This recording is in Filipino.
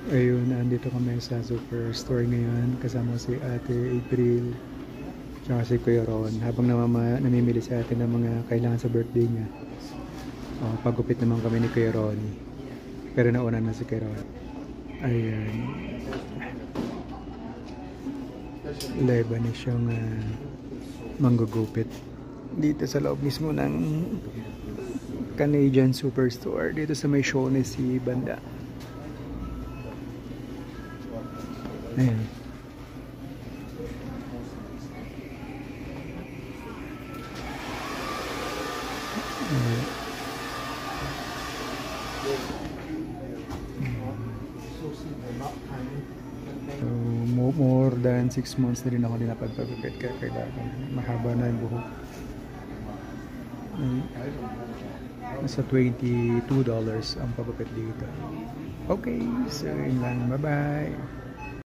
Ayun, andito kami sa superstore ngayon kasama si Ate April tsaka si Kuya Ron habang namimili sa atin ng mga kailangan sa birthday niya. Pagupit naman kami ni Kuya Ronnie. Pero nauna na si Kuya Ron. Ayan. Lebanese siyang manggugupit dito sa loob mismo ng Canadian Superstore dito sa may Shaughnessy banda. Ayan. So, more than 6 months na rin ako din napagpagupit kaya kailangan mahaba na yung buhok. Nasa $22 ang pagupit dito. Okay, so yun lang. Bye-bye!